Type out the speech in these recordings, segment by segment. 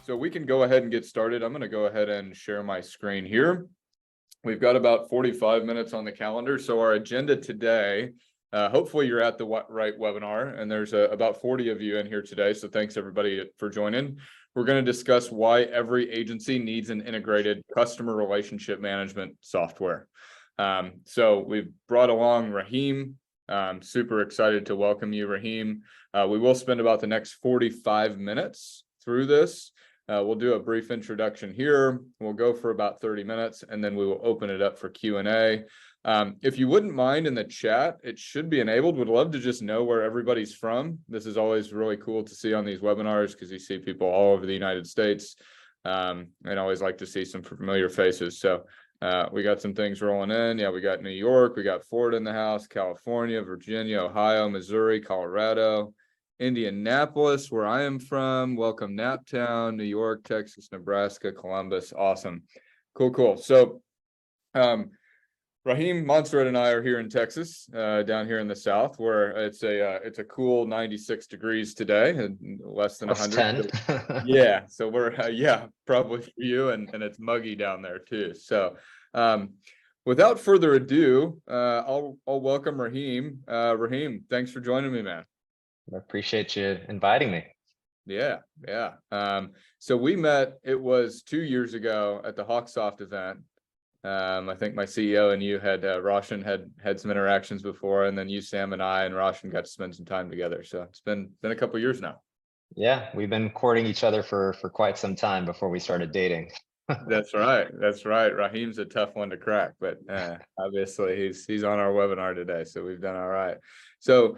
So we can go ahead and get started. I'm going to go ahead and share my screen here. We've got about 45 minutes on the calendar. So our agenda today, hopefully you're at the right webinar, and there's about 40 of you in here today. So thanks everybody for joining. We're going to discuss why every agency needs an integrated customer relationship management software. So we've brought along Rahim. Super excited to welcome you, Rahim. We will spend about the next 45 minutes through this. We'll do a brief introduction here. We'll go for about 30 minutes, and then we will open it up for Q&A. If you wouldn't mind in the chat, it should be enabled. Would love to just know where everybody's from. This is always really cool to see on these webinars because you see people all over the United States, and always like to see some familiar faces. So we got some things rolling in. Yeah, we got New York, we got Florida in the house, California, Virginia, Ohio, Missouri, Colorado, Indianapolis, where I am from. Welcome, Naptown, New York, Texas, Nebraska, Columbus. Awesome. Cool. So Rahim, Montserrat, and I are here in Texas, down here in the South, where it's a cool 96 degrees today, and less than 100. 10. Yeah, so we're probably for you, and it's muggy down there too. So without further ado, I'll welcome Rahim. Rahim, thanks for joining me, man. I appreciate you inviting me. Yeah. So we met, it was 2 years ago at the HawkSoft event. I think my CEO and you had Roshan had some interactions before, and then you, Sam, and I and Roshan got to spend some time together. So it's been a couple of years now. Yeah, we've been courting each other for quite some time before we started dating. That's right. Rahim's a tough one to crack, but obviously he's on our webinar today, so we've done all right. So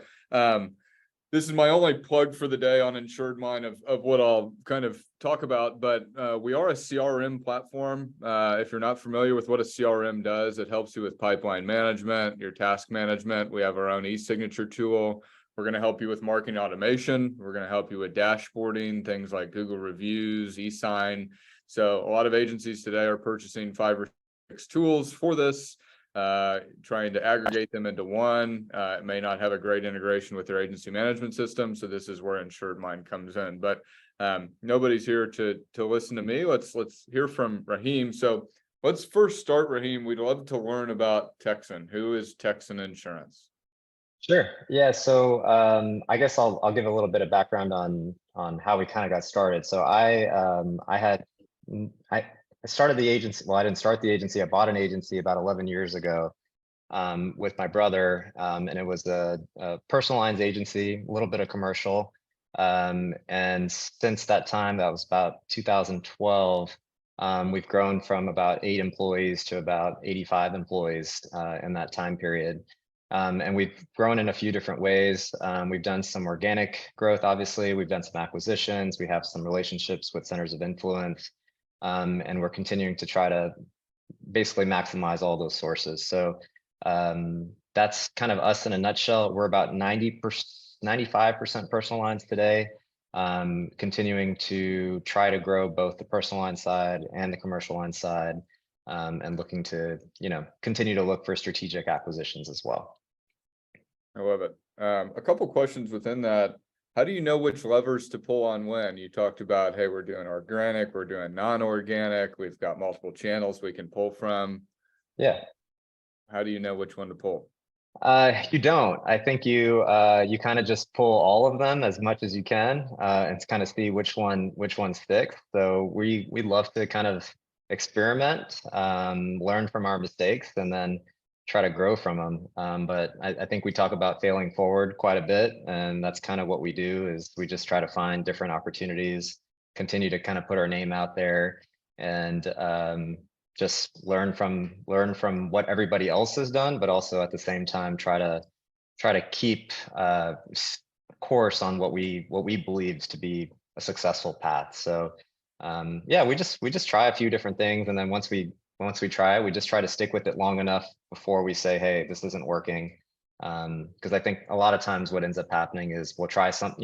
this is my only plug for the day on InsuredMine of what I'll kind of talk about, but we are a CRM platform. If you're not familiar with what a CRM does, it helps you with pipeline management, your task management. We have our own e-signature tool. We're going to help you with marketing automation. We're going to help you with dashboarding, things like Google reviews, e-sign. So a lot of agencies today are purchasing 5 or 6 tools for this, trying to aggregate them into one. It may not have a great integration with their agency management system. So this is where InsuredMine comes in. But nobody's here to listen to me. Let's hear from Rahim. So let's first start, Rahim. We'd love to learn about TEXAN. Who is TEXAN Insurance? Sure. Yeah. So I guess I'll give a little bit of background on how we kind of got started. So I started the agency. Well, I didn't start the agency. I bought an agency about 11 years ago with my brother, and it was a personal lines agency, a little bit of commercial. And since that time, that was about 2012, we've grown from about 8 employees to about 85 employees in that time period. And we've grown in a few different ways. We've done some organic growth, obviously. We've done some acquisitions. We have some relationships with centers of influence. And we're continuing to try to basically maximize all those sources. So that's kind of us in a nutshell. We're about 95% personal lines today, continuing to try to grow both the personal line side and the commercial line side, and looking to, continue to look for strategic acquisitions as well. I love it. A couple questions within that. How do you know which levers to pull on when? You talked about, hey, we're doing organic, we're doing non-organic, we've got multiple channels we can pull from. Yeah. How do you know which one to pull? You don't. I think you kind of just pull all of them as much as you can, and kind of see which one sticks. So we love to kind of experiment, learn from our mistakes, and then try to grow from them. But I think we talk about failing forward quite a bit, and that's kind of what we do. Is we just try to find different opportunities, continue to kind of put our name out there, and just learn from what everybody else has done, but also at the same time try to keep course on what we believe to be a successful path. So yeah, we just try a few different things, and then once we try it, we just try to stick with it long enough before we say, hey, this isn't working. Because I think a lot of times what ends up happening is we'll try some,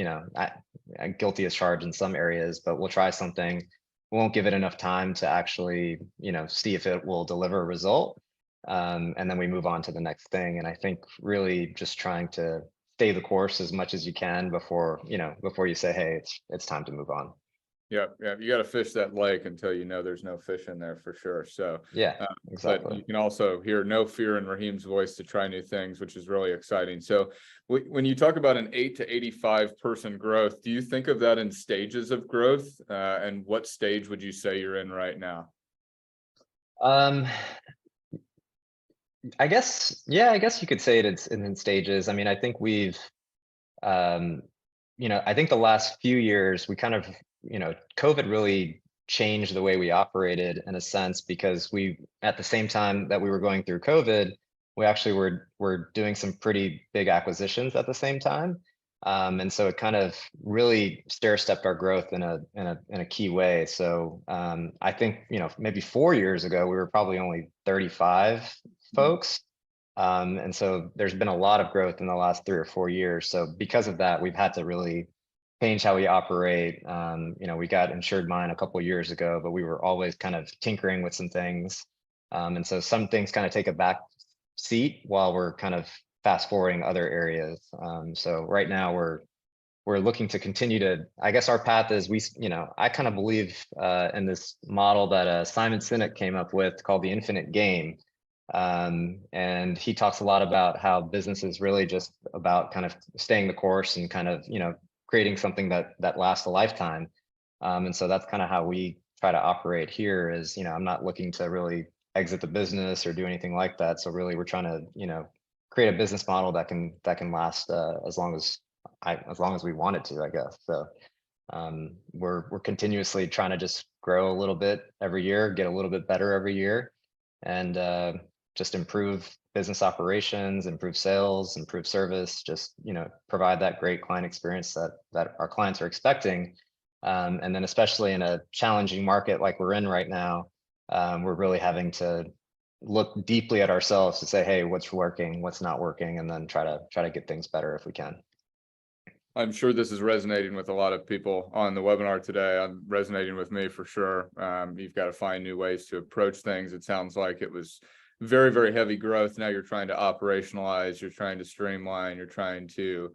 I'm guilty as charged in some areas, but we'll try something, we won't give it enough time to actually, see if it will deliver a result. And then we move on to the next thing. And I think really just trying to stay the course as much as you can before you say, hey, it's time to move on. Yeah, yeah, you got to fish that lake until you know there's no fish in there for sure. So, Yeah, uh, but exactly. you can also hear no fear in Rahim's voice to try new things, which is really exciting. So, when you talk about an 8 to 85 person growth, do you think of that in stages of growth? And what stage would you say you're in right now? Um, I guess, yeah, I guess you could say it's in stages. I mean, I think we've, um, I think the last few years we kind of, COVID really changed the way we operated in a sense because we, at the same time that we were going through COVID, we actually were doing some pretty big acquisitions at the same time. And so it kind of really stair-stepped our growth in a key way. So I think, maybe 4 years ago, we were probably only 35 folks. And so there's been a lot of growth in the last 3 or 4 years. So because of that, we've had to really change how we operate. We got InsuredMine a couple of years ago, but we were always kind of tinkering with some things. And so some things kind of take a back seat while we're kind of fast forwarding other areas. So right now we're looking to continue to, I guess our path is I kind of believe in this model that Simon Sinek came up with called the infinite game. And he talks a lot about how business is really just about kind of staying the course and kind of, creating something that lasts a lifetime. And so that's kind of how we try to operate here is, I'm not looking to really exit the business or do anything like that. So really we're trying to, create a business model that can last as long as we want it to, I guess. So we're continuously trying to just grow a little bit every year, get a little bit better every year, and just improve business operations, improve sales, improve service, just provide that great client experience that our clients are expecting. And then especially in a challenging market like we're in right now, we're really having to look deeply at ourselves to say, hey, what's working, what's not working, and then try to get things better if we can. I'm sure this is resonating with a lot of people on the webinar today. I'm resonating with me for sure. You've got to find new ways to approach things. It sounds like it was very, very heavy growth. Now you're trying to operationalize, you're trying to streamline, you're trying to,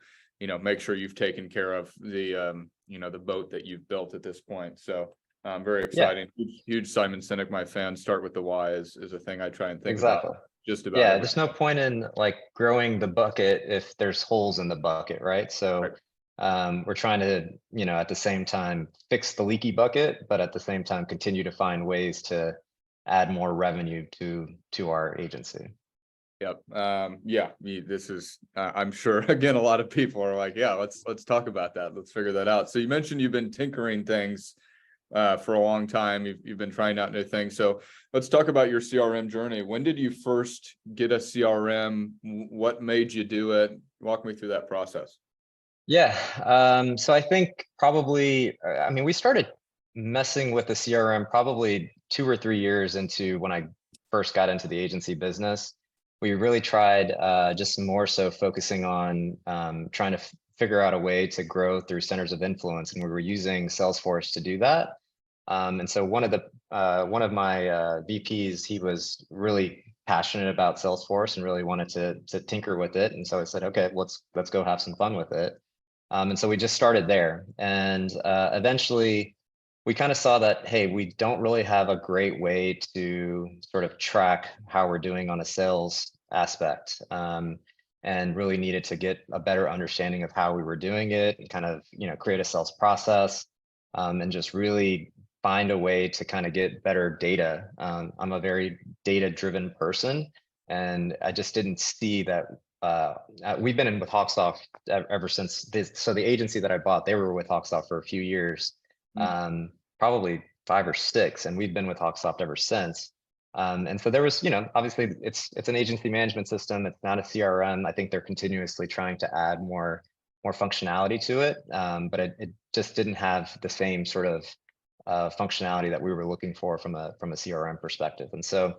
make sure you've taken care of the, the boat that you've built at this point. So very exciting. Yeah, Huge Simon Sinek, my fan. Start with the why is a thing I try and think about exactly. just about Yeah, every. there's no point in like growing the bucket if there's holes in the bucket, right? So we're trying to, at the same time fix the leaky bucket, but at the same time continue to find ways to add more revenue to our agency. Yep. Yeah, this is, I'm sure, again, a lot of people are like, yeah, let's talk about that. Let's figure that out. So you mentioned you've been tinkering things for a long time. You've been trying out new things. So let's talk about your CRM journey. When did you first get a CRM? What made you do it? Walk me through that process. Yeah. So I think probably, we started messing with the CRM probably 2 or 3 years into when I first got into the agency business. We really tried just more so focusing on trying to figure out a way to grow through centers of influence, and we were using Salesforce to do that. And so one of my VPs, he was really passionate about Salesforce and really wanted to tinker with it. And so I said, okay, let's go have some fun with it. And so we just started there, and eventually we kind of saw that, hey, we don't really have a great way to sort of track how we're doing on a sales aspect, and really needed to get a better understanding of how we were doing it and kind of, create a sales process, and just really find a way to kind of get better data. I'm a very data-driven person, and I just didn't see that. We've been in with HawkSoft ever since this. So the agency that I bought, they were with HawkSoft for a few years, probably 5 or 6, and we've been with HawkSoft ever since. And so there was, obviously it's an agency management system. It's not a CRM. I think they're continuously trying to add more functionality to it, but it just didn't have the same sort of functionality that we were looking for from a CRM perspective. And so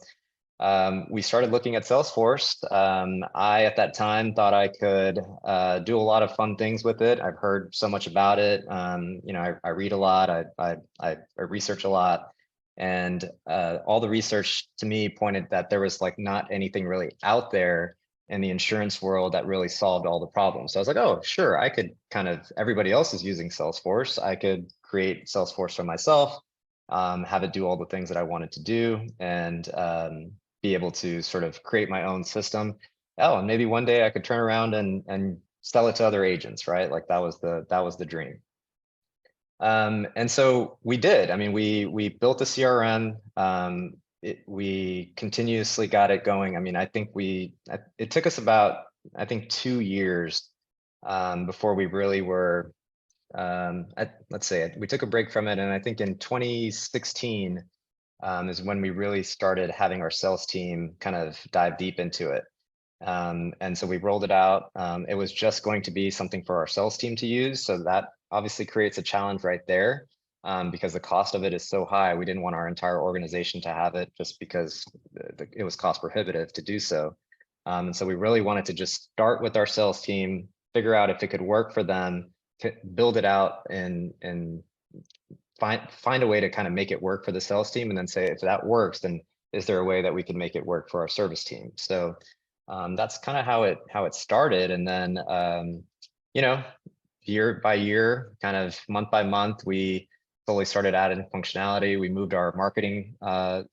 we started looking at Salesforce. I, at that time, thought I could do a lot of fun things with it. I've heard so much about it. I read a lot. I research a lot, and all the research to me pointed that there was like not anything really out there in the insurance world that really solved all the problems. So I was like, oh, sure, I could everybody else is using Salesforce. I could create Salesforce for myself, have it do all the things that I wanted to do, and be able to sort of create my own system. Oh, and maybe one day I could turn around and sell it to other agents, right? Like that was the dream. And so we did. I mean, we built a CRM. We continuously got it going. I mean, I think it took us about, I think 2 years before we really were, let's say we took a break from it. And I think in 2016 is when we really started having our sales team kind of dive deep into it. And so we rolled it out. It was just going to be something for our sales team to use. So that obviously creates a challenge right there because the cost of it is so high. We didn't want our entire organization to have it just because it was cost prohibitive to do so. And so we really wanted to just start with our sales team, figure out if it could work for them, to build it out and find a way to kind of make it work for the sales team, and then say, if that works, then is there a way that we can make it work for our service team? So that's kind of how it started. And then, you know, year by year, kind of month by month, we slowly started adding functionality. We moved our marketing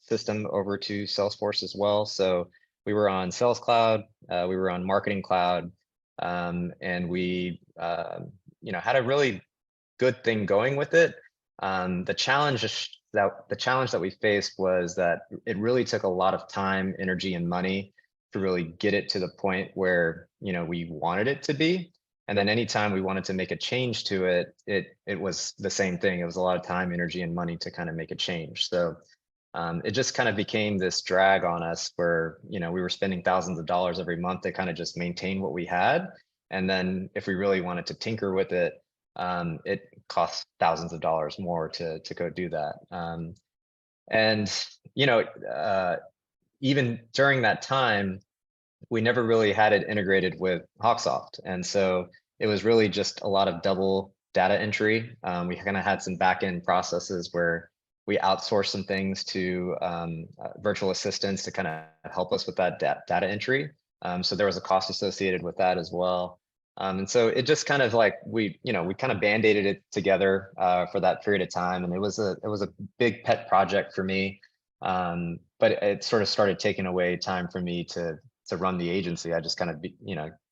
system over to Salesforce as well. So we were on Sales Cloud, we were on Marketing Cloud, and we, had a really good thing going with it. The challenge that we faced was that it really took a lot of time, energy, and money to really get it to the point where we wanted it to be. And then anytime we wanted to make a change to it, it was the same thing. It was a lot of time, energy, and money to kind of make a change. So it just kind of became this drag on us where we were spending thousands of dollars every month to kind of just maintain what we had. And then if we really wanted to tinker with it, it costs thousands of dollars more to go do that. And even during that time, we never really had it integrated with HawkSoft. And so it was really just a lot of double data entry. We kind of had some back-end processes where we outsourced some things to virtual assistants to kind of help us with that data entry. So there was a cost associated with that as well. And so it just kind of like we kind of band-aided it together for that period of time. And it was a big pet project for me. But it sort of started taking away time for me to run the agency. I just kind of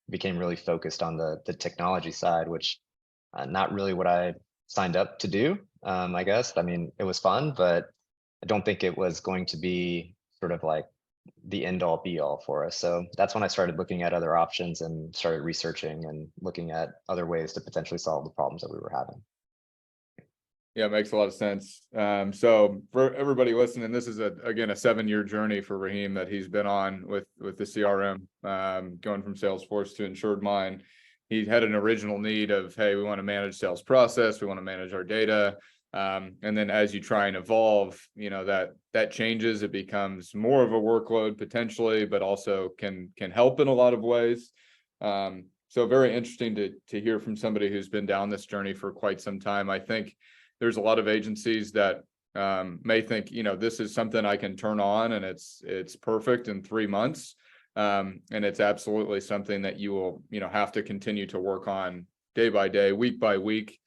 became really focused on the technology side, which not really what I signed up to do. I guess, I mean, it was fun, but I don't think it was going to be sort of like the end all be all for us. So that's when I started looking at other options and started researching and looking at other ways to potentially solve the problems that we were having. Yeah, it makes a lot of sense. So for everybody listening, this is again a 7-year journey for Rahim that he's been on with the CRM, going from Salesforce to InsuredMine. He had an original need of, hey, we want to manage sales process, we want to manage our data. And then as you try and evolve, that changes. It becomes more of a workload potentially, but also can help in a lot of ways. So very interesting to hear from somebody who's been down this journey for quite some time. I think there's a lot of agencies that may think, this is something I can turn on and it's perfect in 3 months. And it's absolutely something that you will, have to continue to work on day by day, week by week,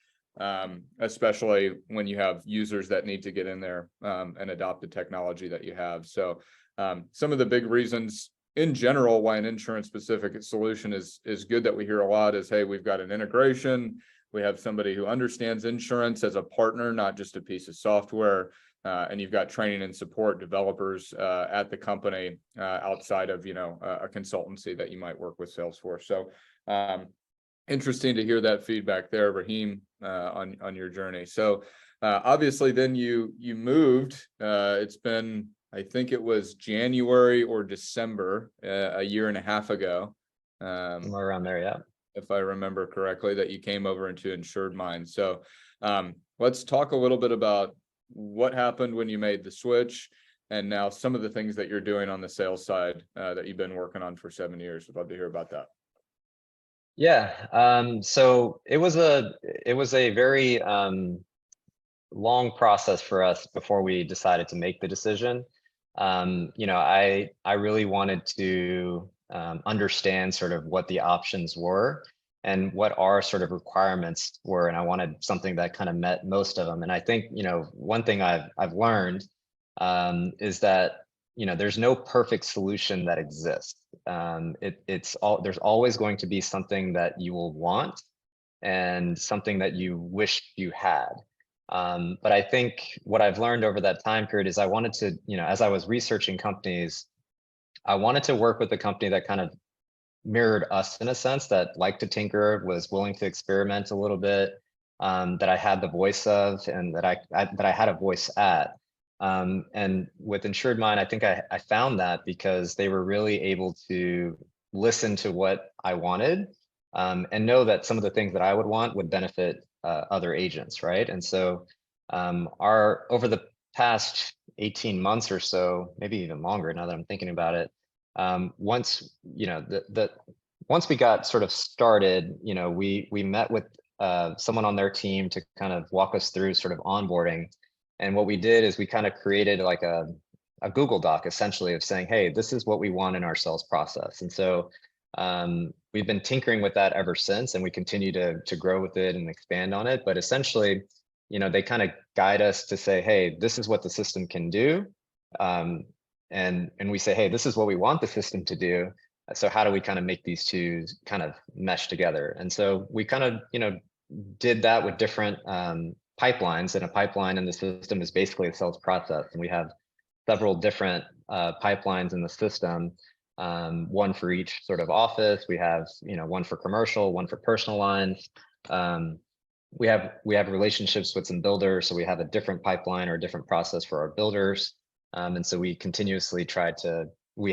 especially when you have users that need to get in there and adopt the technology that you have. So some of the big reasons in general why an insurance specific solution is good that we hear a lot is, hey, we've got an integration. We have somebody who understands insurance as a partner, not just a piece of software. And you've got training and support developers at the company outside of, a consultancy that you might work with Salesforce. So interesting to hear that feedback there, Rahim, on your journey. So obviously then you moved, it's been, I think it was January or December, a year and a half ago. Somewhere around there, yeah. If I remember correctly, that you came over into InsuredMine. So let's talk a little bit about what happened when you made the switch, and now some of the things that you're doing on the sales side that you've been working on for 7 years. I'd love to hear about that. Yeah. So it was a very long process for us before we decided to make the decision. I really wanted to understand sort of what the options were and what our sort of requirements were. And I wanted something that kind of met most of them. And I think, one thing I've learned is that, there's no perfect solution that exists. There's always going to be something that you will want and something that you wish you had. But I think what I've learned over that time period is I wanted to, as I was researching companies, I wanted to work with a company that kind of mirrored us in a sense, that liked to tinker, was willing to experiment a little bit, that I had the voice of, and that I had a voice at. And with InsuredMine, I think I found that because they were really able to listen to what I wanted, and know that some of the things that I would want would benefit other agents, right? And so over the past 18 months or so, maybe even longer now that I'm thinking about it, once once we got sort of started, we met with someone on their team to kind of walk us through sort of onboarding. And what we did is we kind of created like a Google Doc essentially of saying, hey, this is what we want in our sales process. And so we've been tinkering with that ever since, and we continue to grow with it and expand on it. But essentially, they kind of guide us to say, hey, this is what the system can do. And we say, hey, this is what we want the system to do. So how do we kind of make these two kind of mesh together? And so we kind of, did that with different pipelines. And a pipeline in the system is basically a sales process. And we have several different pipelines in the system, one for each sort of office. We have, one for commercial, one for personal lines. We have relationships with some builders, so we have a different pipeline or a different process for our builders. And so we continuously since we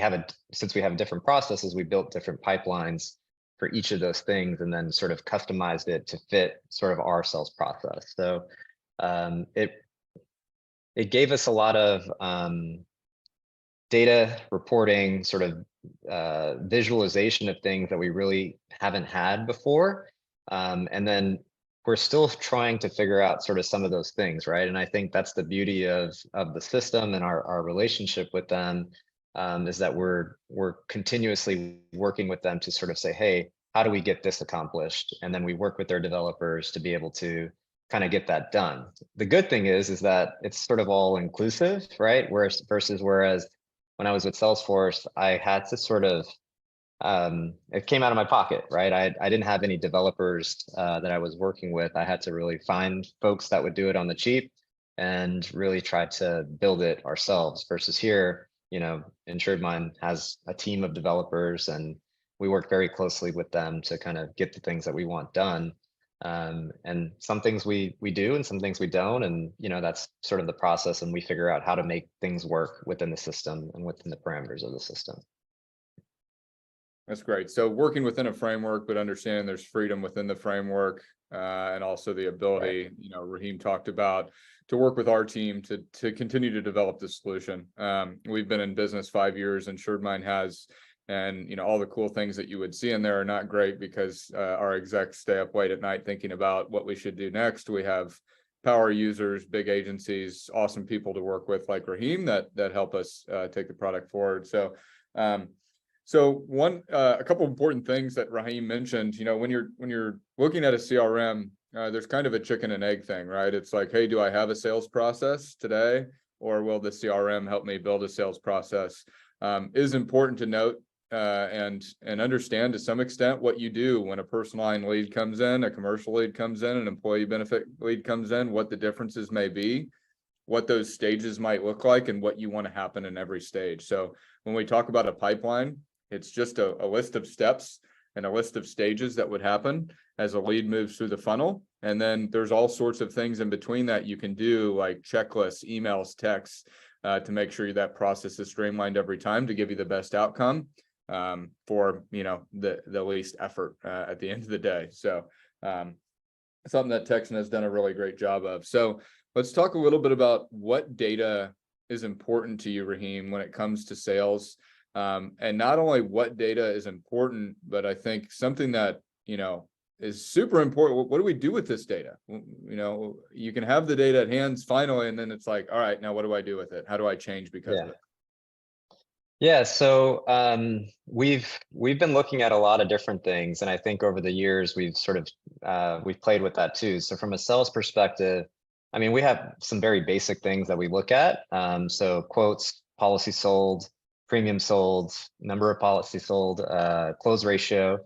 have different processes, we built different pipelines for each of those things, and then sort of customized it to fit sort of our sales process. So it gave us a lot of data reporting, sort of visualization of things that we really haven't had before. And then we're still trying to figure out sort of some of those things, right? And I think that's the beauty of the system and our relationship with them, is that we're continuously working with them to sort of say, hey, how do we get this accomplished? And then we work with their developers to be able to kind of get that done. The good thing is that it's sort of all inclusive, right? Whereas when I was with Salesforce, I had to sort of, it came out of my pocket, right? I didn't have any developers that I was working with. I had to really find folks that would do it on the cheap and really try to build it ourselves, versus here, InsuredMine has a team of developers, and we work very closely with them to kind of get the things that we want done. And some things we do and some things we don't. And, that's sort of the process, and we figure out how to make things work within the system and within the parameters of the system. That's great. So working within a framework, but understanding there's freedom within the framework, and also the ability, Right. Rahim talked about, to work with our team to continue to develop the solution. We've been in business 5 years, and InsuredMine has, and all the cool things that you would see in there are not great because our execs stay up late at night thinking about what we should do next. We have power users, big agencies, awesome people to work with like Rahim that help us take the product forward. So a couple important things that Rahim mentioned, when you're looking at a CRM, there's kind of a chicken and egg thing, right? It's like, hey, do I have a sales process today, or will the CRM help me build a sales process? Is important to note and understand to some extent what you do when a personal line lead comes in, a commercial lead comes in, an employee benefit lead comes in, what the differences may be, what those stages might look like, and what you want to happen in every stage. So when we talk about a pipeline, it's just a list of steps and a list of stages that would happen as a lead moves through the funnel. And then there's all sorts of things in between that you can do, like checklists, emails, texts, to make sure that process is streamlined every time to give you the best outcome for the least effort at the end of the day. So something that TEXAN has done a really great job of. So let's talk a little bit about what data is important to you, Rahim, when it comes to sales. And not only what data is important, but I think something that, is super important. What do we do with this data? You can have the data at hands finally, and then it's like, all right, now what do I do with it? How do I change because of it? Yeah, so we've been looking at a lot of different things, and I think over the years we've sort of we've played with that too. So from a sales perspective, I mean, we have some very basic things that we look at. So quotes, policy sold, premium sold, number of policies sold, close ratio.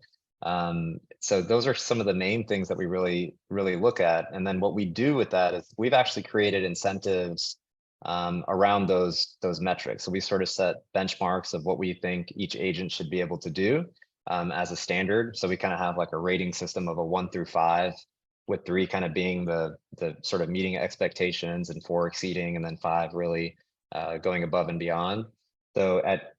So those are some of the main things that we really look at. And then what we do with that is we've actually created incentives around those metrics. So we sort of set benchmarks of what we think each agent should be able to do as a standard. So we kind of have like a rating system of a 1 through 5, with 3 kind of being the sort of meeting expectations, and 4 exceeding, and then 5 really going above and beyond. So at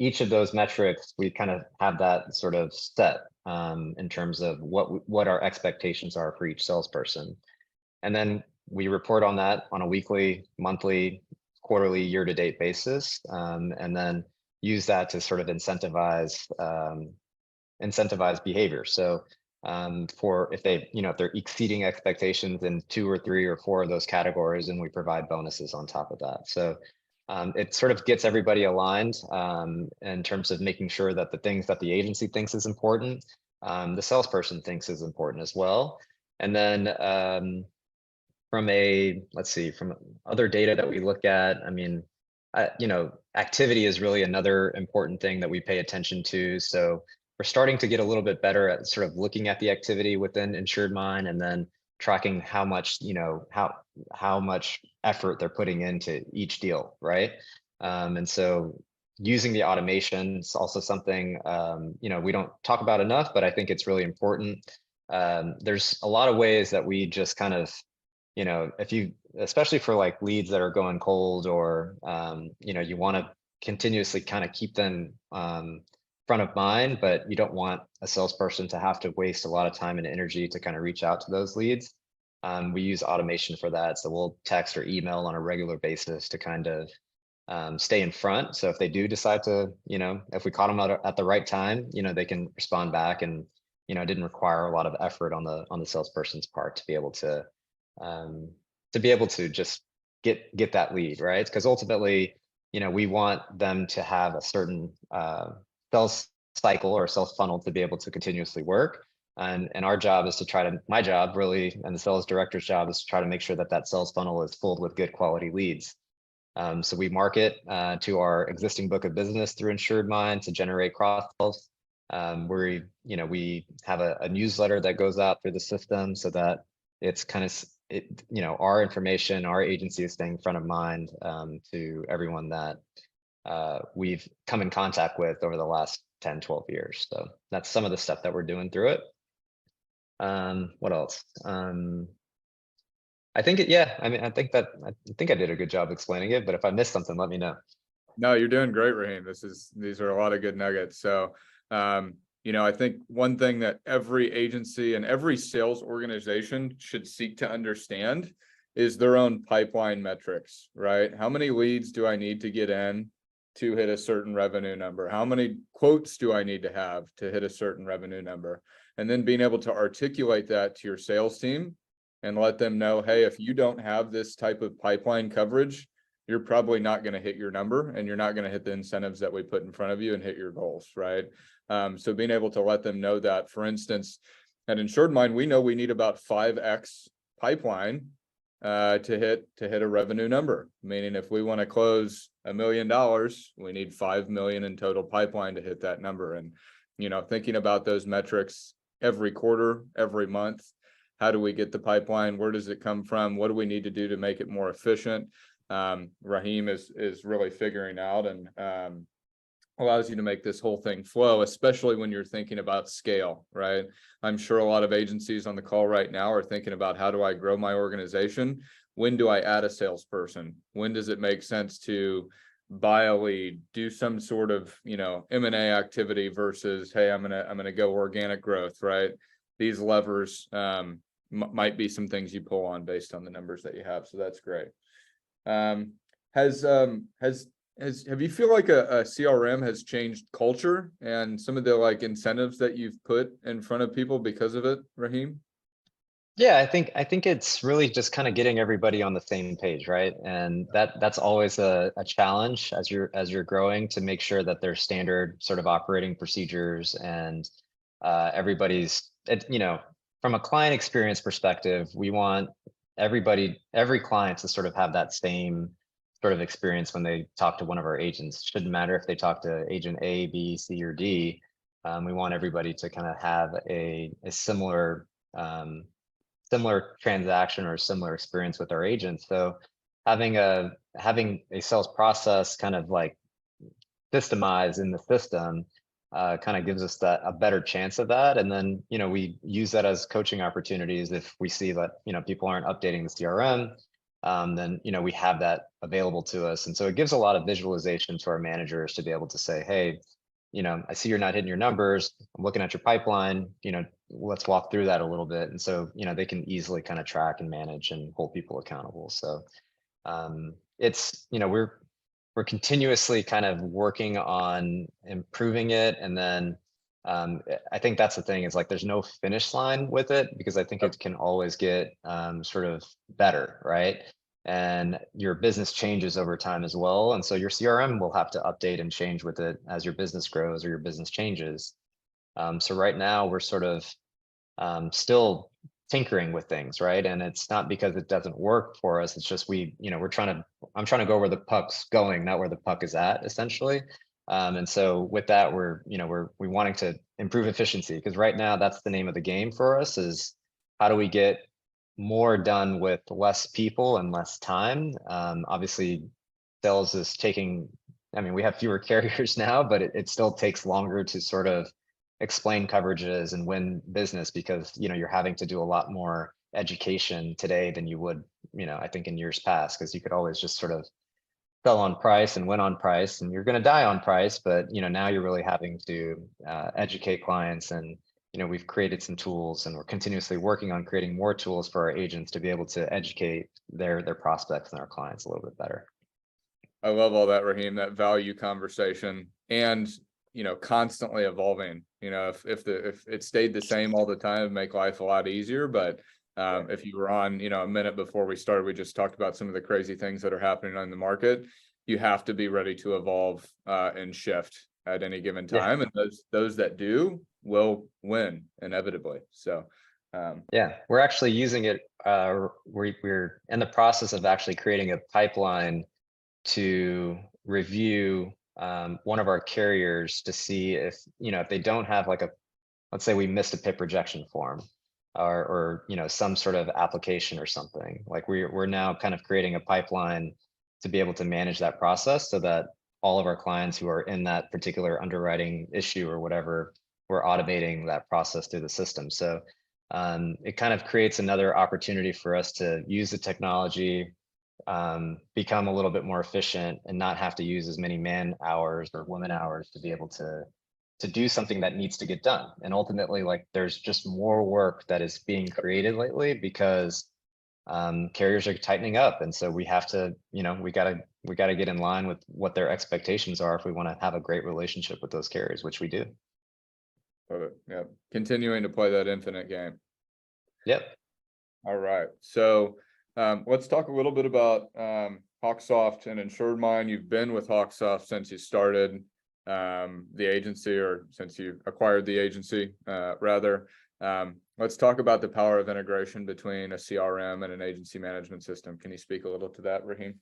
each of those metrics, we kind of have that sort of set in terms of what our expectations are for each salesperson. And then we report on that on a weekly, monthly, quarterly, year-to-date basis, and then use that to sort of incentivize behavior. So for if they, if they're exceeding expectations in 2 or 3 or 4 of those categories, and we provide bonuses on top of that. So it sort of gets everybody aligned in terms of making sure that the things that the agency thinks is important, the salesperson thinks is important as well. And then from from other data that we look at, I mean, activity is really another important thing that we pay attention to. So we're starting to get a little bit better at sort of looking at the activity within InsuredMine, and then tracking how much, how much effort they're putting into each deal, right? And so using the automation is also something, we don't talk about enough, but I think it's really important. There's a lot of ways that we just kind of, if you, especially for like leads that are going cold, or, you want to continuously kind of keep them front of mind, but you don't want a salesperson to have to waste a lot of time and energy to kind of reach out to those leads. We use automation for that. So we'll text or email on a regular basis to kind of stay in front. So if they do decide to, if we caught them at the right time, they can respond back, and, it didn't require a lot of effort on the salesperson's part to be able to just get that lead, right? Because ultimately, we want them to have a certain sales cycle or sales funnel to be able to continuously work. And our job is to my job really, and the sales director's job, is to try to make sure that that sales funnel is filled with good quality leads. So we market to our existing book of business through InsuredMine to generate cross sells. We have a newsletter that goes out through the system, so that it's kind of, our information, our agency is staying front of mind to everyone that we've come in contact with over the last 10, 12 years. So that's some of the stuff that we're doing through it. What else? I think I think I did a good job explaining it, but if I missed something, let me know. No, you're doing great, Rahim. These are a lot of good nuggets. So, I think one thing that every agency and every sales organization should seek to understand is their own pipeline metrics, right? How many leads do I need to get in to hit a certain revenue number? How many quotes do I need to have to hit a certain revenue number? And then being able to articulate that to your sales team and let them know, hey, if you don't have this type of pipeline coverage, you're probably not going to hit your number, and you're not going to hit the incentives that we put in front of you and hit your goals, right? So being able to let them know that, for instance, at InsuredMine, we know we need about 5x pipeline to hit a revenue number. Meaning, if we want to close $1 million, we need 5 million in total pipeline to hit that number. And thinking about those metrics every quarter, every month, how do we get the pipeline? Where does it come from? What do we need to do to make it more efficient? Rahim is really figuring out, and allows you to make this whole thing flow, especially when you're thinking about scale, right? I'm sure a lot of agencies on the call right now are thinking about, how do I grow my organization? When do I add a salesperson? When does it make sense to buy a lead, do some sort of, M&A activity versus, hey, I'm gonna go organic growth, right? These levers might be some things you pull on based on the numbers that you have. So that's great. Have you feel like a CRM has changed culture and some of the like incentives that you've put in front of people because of it, Rahim? Yeah, I think it's really just kind of getting everybody on the same page, right? And that's always a challenge as you're growing, to make sure that there's standard sort of operating procedures, and everybody's from a client experience perspective, we want every client to sort of have that same sort of experience when they talk to one of our agents. Shouldn't matter if they talk to agent A, B, C, or D. We want everybody to kind of have a similar transaction or similar experience with our agents. So having a sales process kind of like systemized in the system kind of gives us that a better chance of that. And then, we use that as coaching opportunities. If we see that, people aren't updating the CRM, then, we have that available to us. And so it gives a lot of visualization to our managers to be able to say, hey, I see you're not hitting your numbers. I'm looking at your pipeline, let's walk through that a little bit. And so, they can easily kind of track and manage and hold people accountable. So it's, we're continuously kind of working on improving it. And then I think that's the thing, is like, there's no finish line with it, because I think it can always get sort of better, right? And your business changes over time as well. And so your CRM will have to update and change with it as your business grows or your business changes. So right now we're sort of still tinkering with things, right? And it's not because it doesn't work for us. It's just I'm trying to go where the puck's going, not where the puck is at, essentially. And so with that, we wanting to improve efficiency, because right now that's the name of the game for us, is how do we get more done with less people and less time. Obviously, sales is taking, we have fewer carriers now, but it still takes longer to sort of explain coverages and win business, because, you're having to do a lot more education today than you would, I think in years past, because you could always just sort of sell on price and win on price, and you're going to die on price. But, now you're really having to educate clients. And we've created some tools, and we're continuously working on creating more tools for our agents to be able to educate their prospects and our clients a little bit better. I love all that, Rahim, that value conversation, and constantly evolving. If it stayed the same all the time, it'd make life a lot easier. But if you were on, a minute before we started, we just talked about some of the crazy things that are happening on the market. You have to be ready to evolve and shift at any given time, and those that do will win inevitably. So yeah, we're actually using it. We're in the process of actually creating a pipeline to review one of our carriers to see if they don't have like let's say we missed a PIP rejection form, or some sort of application or something. Like we're now kind of creating a pipeline to be able to manage that process, so that all of our clients who are in that particular underwriting issue or whatever, we're automating that process through the system. So it kind of creates another opportunity for us to use the technology, become a little bit more efficient, and not have to use as many man hours or woman hours to be able to do something that needs to get done. And ultimately, like, there's just more work that is being created lately, because carriers are tightening up. And so we have to, we gotta get in line with what their expectations are if we want to have a great relationship with those carriers, which we do. love it. Yeah, continuing to play that infinite game. Yep. All right, so let's talk a little bit about HawkSoft and InsuredMine. You've been with HawkSoft since you started the agency, or since you acquired the agency, rather. Let's talk about the power of integration between a CRM and an agency management system. Can you speak a little to that, Rahim?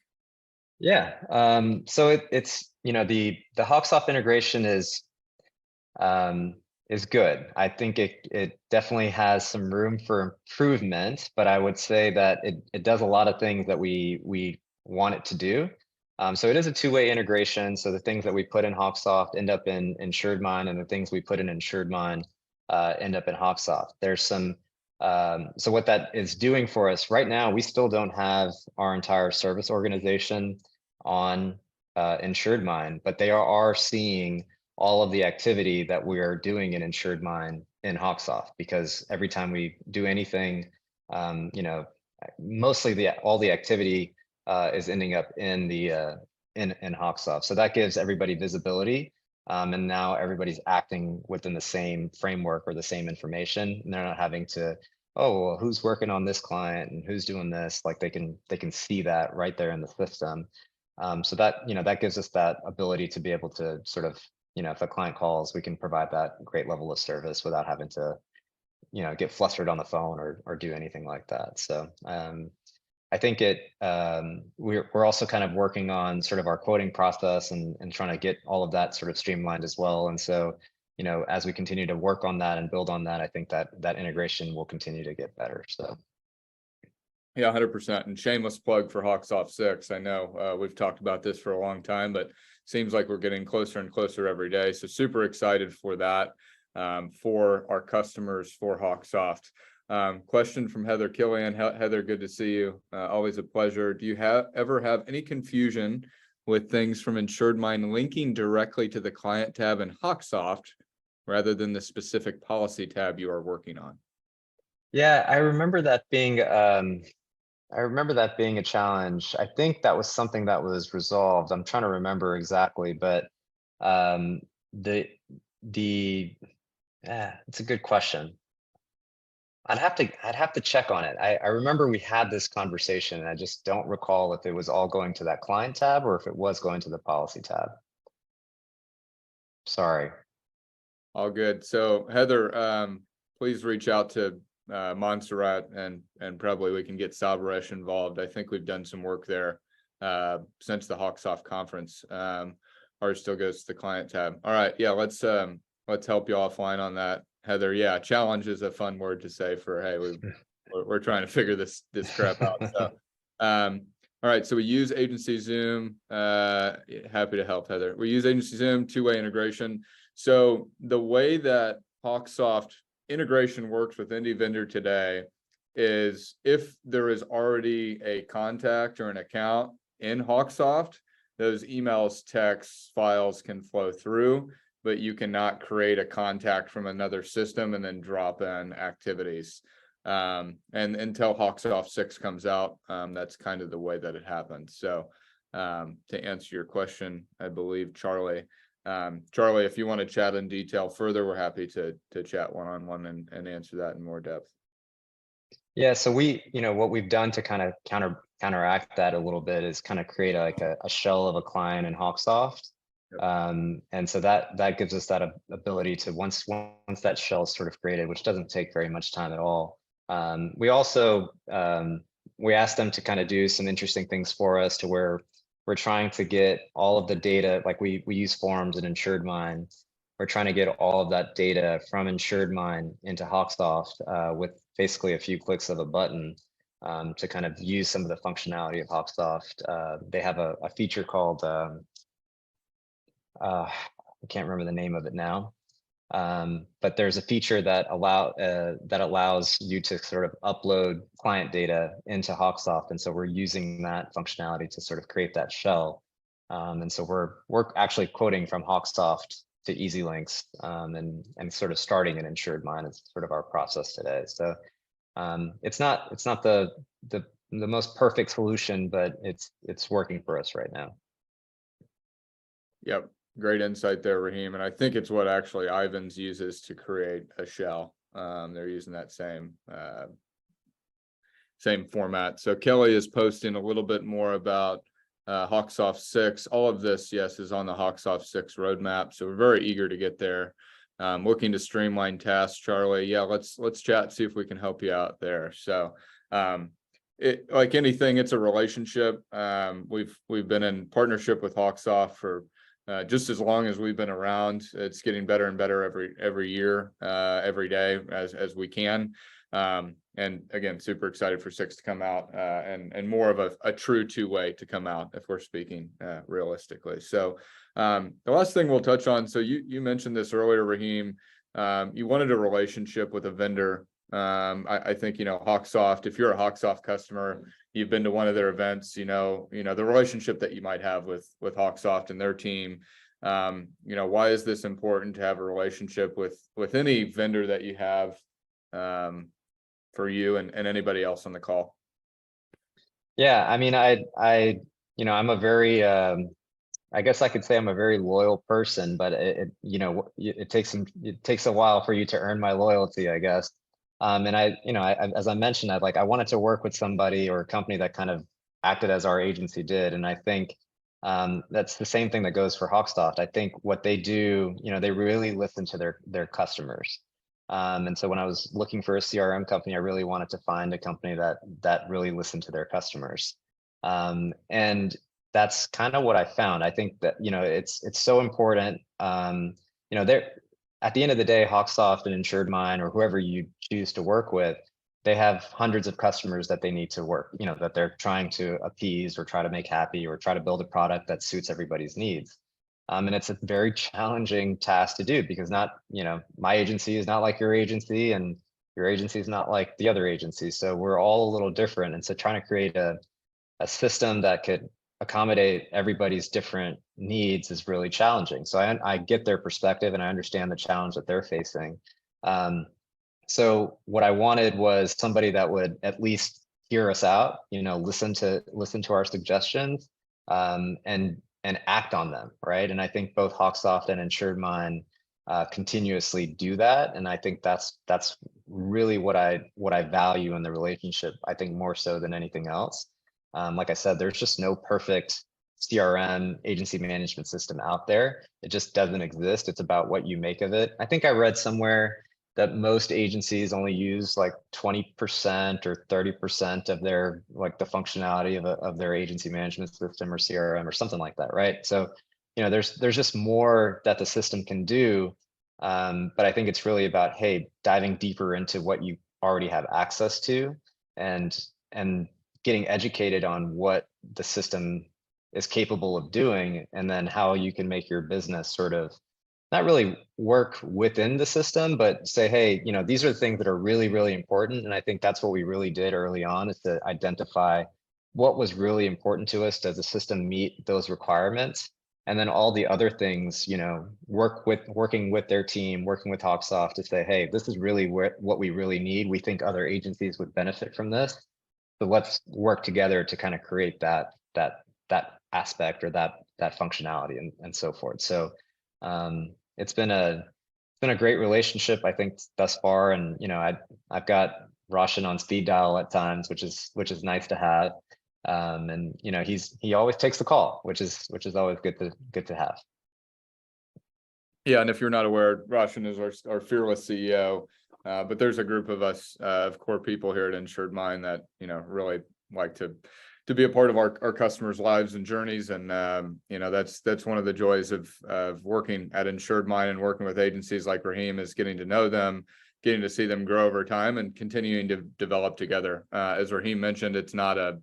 Yeah. So it's the HawkSoft integration is good. I think it definitely has some room for improvement, but I would say that it does a lot of things that we want it to do. So it is a two-way integration. So the things that we put in HawkSoft end up in InsuredMine, and the things we put in InsuredMine end up in HawkSoft. There's some so what that is doing for us right now, we still don't have our entire service organization on InsuredMine, but they are seeing all of the activity that we are doing in InsuredMine in HawkSoft, because every time we do anything, mostly all the activity is ending up in the in HawkSoft. So that gives everybody visibility, and now everybody's acting within the same framework or the same information, and they're not having to oh, well, who's working on this client and who's doing this? Like they can see that right there in the system. So that, that gives us that ability to be able to sort of, if a client calls, we can provide that great level of service without having to, get flustered on the phone or do anything like that. So I think we're also kind of working on sort of our quoting process and trying to get all of that sort of streamlined as well. And so, as we continue to work on that and build on that, I think that integration will continue to get better. So. Yeah, 100%. And shameless plug for HawkSoft 6. I know we've talked about this for a long time, but seems like we're getting closer and closer every day. So super excited for that, for our customers, for HawkSoft. Question from Heather Killian. Heather, good to see you. Always a pleasure. Do you ever have any confusion with things from InsuredMine linking directly to the client tab in HawkSoft rather than the specific policy tab you are working on? Yeah, I remember that being a challenge. I think that was something that was resolved. I'm trying to remember exactly, but um, the it's a good question. I'd have to check on it. I remember we had this conversation and I just don't recall if it was all going to that client tab or if it was going to the policy tab. Sorry. All good. So Heather, please reach out to Montserrat and probably we can get Sabresh involved. I think we've done some work there since the HawkSoft conference. Ours still goes to the client tab. All right, yeah, let's help you offline on that, Heather. Yeah, challenge is a fun word to say for hey, we're trying to figure this crap out. So, all right, so we use Agency Zoom. Happy to help, Heather. We use Agency Zoom, two-way integration. So the way that HawkSoft integration works with any vendor today is if there is already a contact or an account in HawkSoft, those emails, texts, files can flow through, but you cannot create a contact from another system and then drop in activities. And until HawkSoft 6 comes out, that's kind of the way that it happens. So to answer your question, I believe, Charlie, if you want to chat in detail further, we're happy to chat one-on-one and answer that in more depth. Yeah, so what we've done to kind of counteract that a little bit is kind of create a shell of a client in HawkSoft. Yep. And so that gives us that ability to once that shell is sort of created, which doesn't take very much time at all. We also we asked them to kind of do some interesting things for us to where we're trying to get all of the data, like we use forms in InsuredMine. We're trying to get all of that data from InsuredMine into HawkSoft with basically a few clicks of a button to kind of use some of the functionality of HawkSoft. They have a feature called, I can't remember the name of it now, but there's a feature that allows you to sort of upload client data into HawkSoft, and so we're using that functionality to sort of create that shell. And so we're actually quoting from HawkSoft to Easy Links and sort of starting in InsuredMine is sort of our process today. So it's not the most perfect solution, but it's working for us right now. Yep. Great insight there, Rahim. And I think it's what actually Ivans uses to create a shell. They're using that same format. So Kelly is posting a little bit more about HawkSoft 6. All of this, yes, is on the HawkSoft 6 roadmap. So we're very eager to get there. Looking to streamline tasks, Charlie. Yeah, let's chat, see if we can help you out there. So like anything, it's a relationship. We've been in partnership with HawkSoft for just as long as we've been around. It's getting better and better every year, every day as we can. And again, super excited for 6 to come out and more of a true two-way to come out if we're speaking realistically. So the last thing we'll touch on, so you mentioned this earlier, Rahim, you wanted a relationship with a vendor. I think, HawkSoft, if you're a HawkSoft customer, you've been to one of their events, the relationship that you might have with HawkSoft and their team. Why is this important to have a relationship with any vendor that you have for you and anybody else on the call? Yeah, I mean, I'm a very, I guess I could say I'm a very loyal person, but it takes a while for you to earn my loyalty, I guess. And as I mentioned, I wanted to work with somebody or a company that kind of acted as our agency did. And I think that's the same thing that goes for HawkSoft. I think what they do, they really listen to their customers. And so when I was looking for a CRM company, I really wanted to find a company that really listened to their customers. And that's kind of what I found. I think that, it's so important. There at the end of the day, HawkSoft and InsuredMine or whoever you choose to work with, they have hundreds of customers that they need to work, that they're trying to appease or try to make happy or try to build a product that suits everybody's needs. And it's a very challenging task to do because my agency is not like your agency and your agency is not like the other agency. So we're all a little different. And so trying to create a system that could accommodate everybody's different needs is really challenging. So I get their perspective and I understand the challenge that they're facing. So what I wanted was somebody that would at least hear us out, listen to our suggestions, and act on them, right? And I think both HawkSoft and InsuredMine continuously do that, and I think that's really what I value in the relationship. I think more so than anything else. Like I said, there's just no perfect CRM agency management system out there. It just doesn't exist. It's about what you make of it. I think I read somewhere that most agencies only use like 20% or 30% of their the functionality of their agency management system or CRM or something like that, right? So, there's just more that the system can do. But I think it's really about, hey, diving deeper into what you already have access to and getting educated on what the system is capable of doing, and then how you can make your business sort of not really work within the system, but say, hey, these are the things that are really, really important. And I think that's what we really did early on, is to identify what was really important to us. Does the system meet those requirements? And then all the other things, working with their team, working with HawkSoft to say, hey, this is really what we really need. We think other agencies would benefit from this. So let's work together to kind of create that aspect or that functionality and so forth. So it's been a great relationship, I think, thus far. And I've got Roshan on speed dial at times, which is nice to have. And he always takes the call, which is always good to have. Yeah, and if you're not aware, Roshan is our fearless CEO. But there's a group of us, of core people here at InsuredMine that, really like to be a part of our customers' lives and journeys. And, that's one of the joys of working at InsuredMine and working with agencies like Rahim, is getting to know them, getting to see them grow over time and continuing to develop together. As Rahim mentioned, it's not a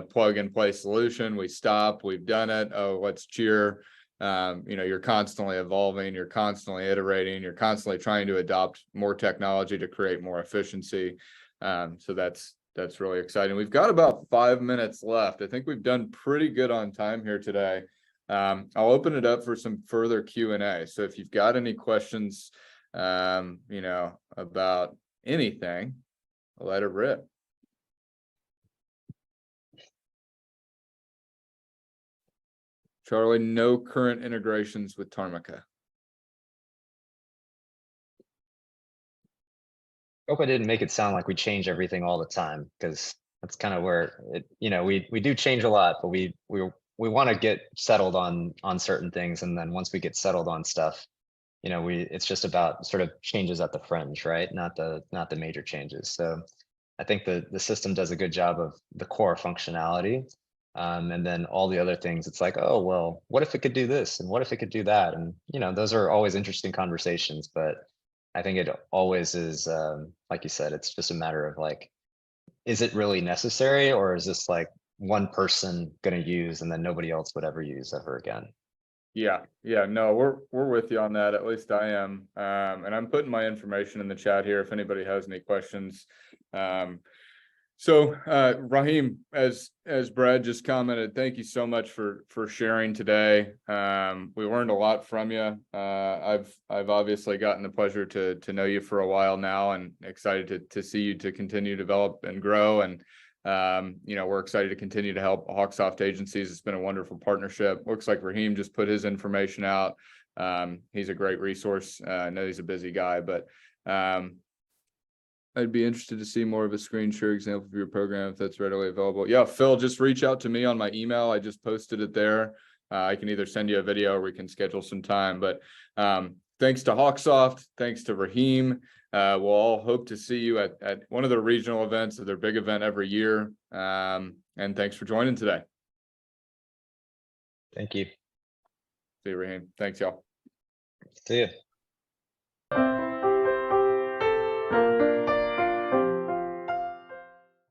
plug and play solution. We've done it. Oh, let's cheer. You're constantly evolving, you're constantly iterating, you're constantly trying to adopt more technology to create more efficiency. So that's really exciting. We've got about 5 minutes left. I think we've done pretty good on time here today. I'll open it up for some further Q&A. So if you've got any questions, about anything, let it rip. Charlie, no current integrations with Tarmica. Hope I didn't make it sound like we change everything all the time, because that's kind of where we do change a lot, but we want to get settled on certain things, and then once we get settled on stuff, it's just about sort of changes at the fringe, right? Not the major changes. So I think the system does a good job of the core functionality. And then all the other things, it's like, oh, well, what if it could do this? And what if it could do that? And, those are always interesting conversations, but I think it always is, like you said, it's just a matter of like, is it really necessary? Or is this like one person going to use and then nobody else would ever use ever again? Yeah, no, we're with you on that. At least I am. And I'm putting my information in the chat here if anybody has any questions. So Rahim, as Brad just commented, thank you so much for sharing today. We learned a lot from you. I've obviously gotten the pleasure to know you for a while now, and excited to see you to continue to develop and grow. And we're excited to continue to help HawkSoft agencies. It's been a wonderful partnership. Looks like Rahim just put his information out. He's a great resource. I know he's a busy guy, but I'd be interested to see more of a screen share example of your program if that's readily available. Yeah, Phil, just reach out to me on my email. I just posted it there. I can either send you a video or we can schedule some time. But thanks to HawkSoft, thanks to Rahim. We'll all hope to see you at one of their regional events, or their big event every year. And thanks for joining today. Thank you. See you, Rahim. Thanks, y'all. See you.